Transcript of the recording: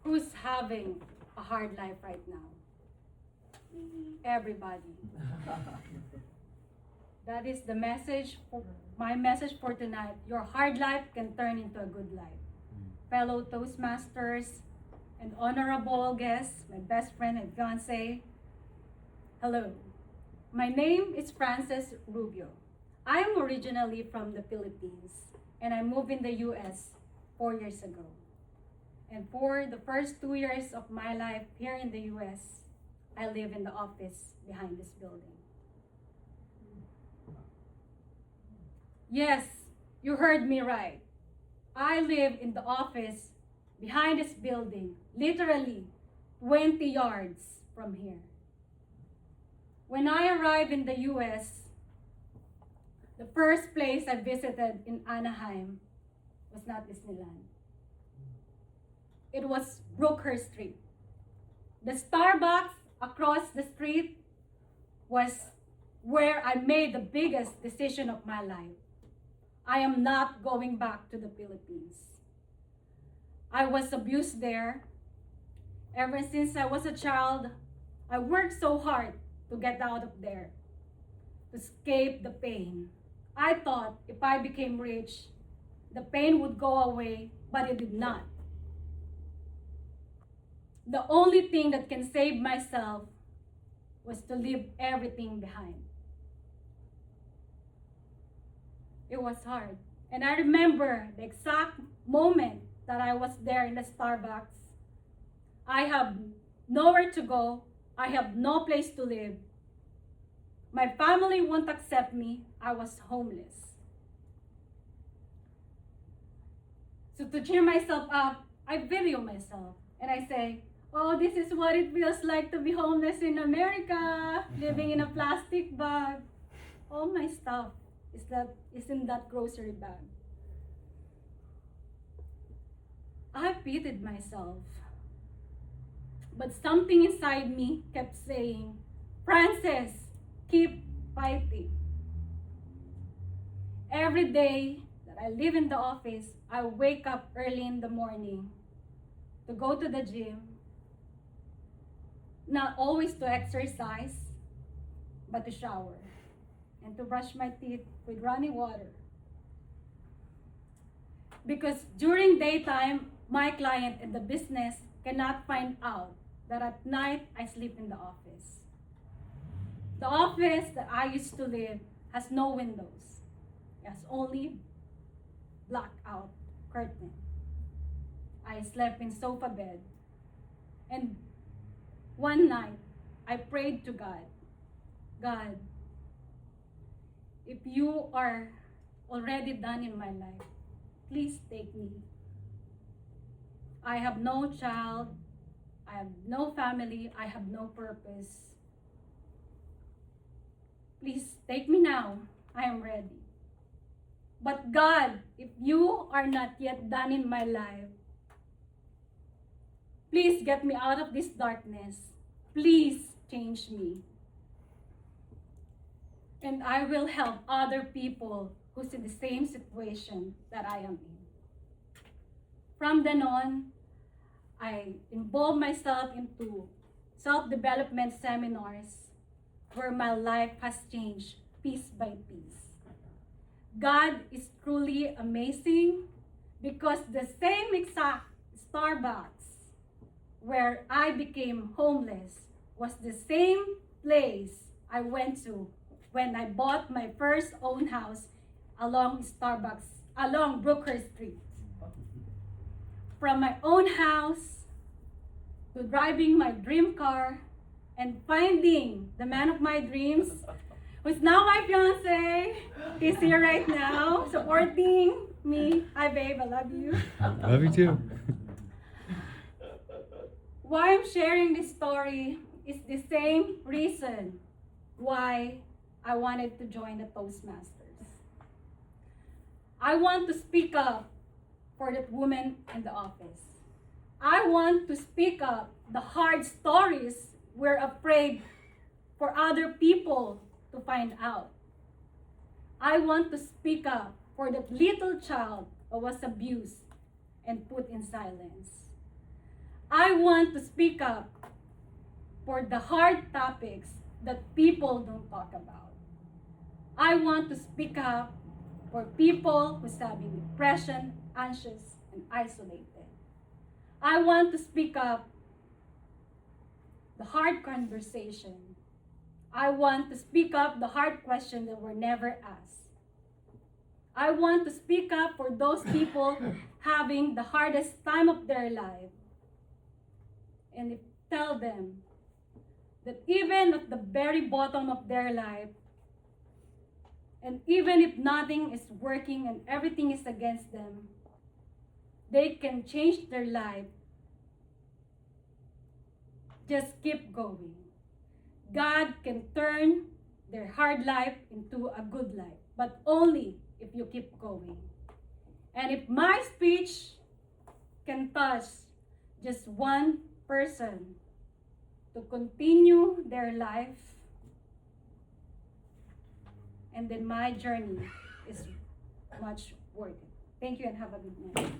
Who's having a hard life right now? Everybody. That is the message, my message for tonight. Your hard life can turn into a good life. Fellow Toastmasters and honorable guests, my best friend and fiance, hello. My name is Frances Rubio. I am originally from the Philippines and I moved in the US 4 years ago. And for the first 2 years of my life here in the US, I live in the office behind this building. Yes, you heard me right. I live in the office behind this building, literally 20 yards from here. When I arrived in the US, the first place I visited in Anaheim was not Disneyland. It was Brookhurst Street. The Starbucks across the street was where I made the biggest decision of my life. I am not going back to the Philippines. I was abused there. Ever since I was a child, I worked so hard to get out of there, to escape the pain. I thought if I became rich, the pain would go away, but it did not. The only thing that can save myself was to leave everything behind. It was hard. And I remember the exact moment that I was there in the Starbucks. I have nowhere to go. I have no place to live. My family won't accept me. I was homeless. So to cheer myself up, I video myself and I say, oh, this is what it feels like to be homeless in America, living in a plastic bag. All my stuff is in that grocery bag. I pitied myself. But something inside me kept saying, Frances, keep fighting. Every day that I live in the office, I wake up early in the morning to go to the gym, not always to exercise, but to shower and to brush my teeth with running water. Because during daytime, my client and the business cannot find out that at night I sleep in the office. The office that I used to live has no windows. It has only blackout curtain. I slept in sofa bed. And one night, I prayed to God, God, if you are already done in my life, please take me. I have no child, I have no family, I have no purpose. Please take me now, I am ready. But God, if you are not yet done in my life, please get me out of this darkness. Please change me. And I will help other people who's in the same situation that I am in. From then on, I involved myself into self-development seminars where my life has changed piece by piece. God is truly amazing because the same exact Starbucks where I became homeless was the same place I went to when I bought my first own house along Brookhurst Street. From my own house to driving my dream car and finding the man of my dreams, who's now my fiance. He's here right now, supporting me. Hi babe, I love you. Love you too. Why I'm sharing this story is the same reason why I wanted to join the Toastmasters. I want to speak up for that woman in the office. I want to speak up the hard stories we're afraid for other people to find out. I want to speak up for that little child who was abused and put in silence. I want to speak up for the hard topics that people don't talk about. I want to speak up for people who's having depression, anxious, and isolated. I want to speak up the hard conversation. I want to speak up the hard question that were never asked. I want to speak up for those people having the hardest time of their life and tell them that even at the very bottom of their life, and even if nothing is working and everything is against them, they can change their life. Just keep going. God can turn their hard life into a good life, but only if you keep going. And if my speech can touch just one person to continue their life, and then my journey is much worth it. Thank you and have a good night.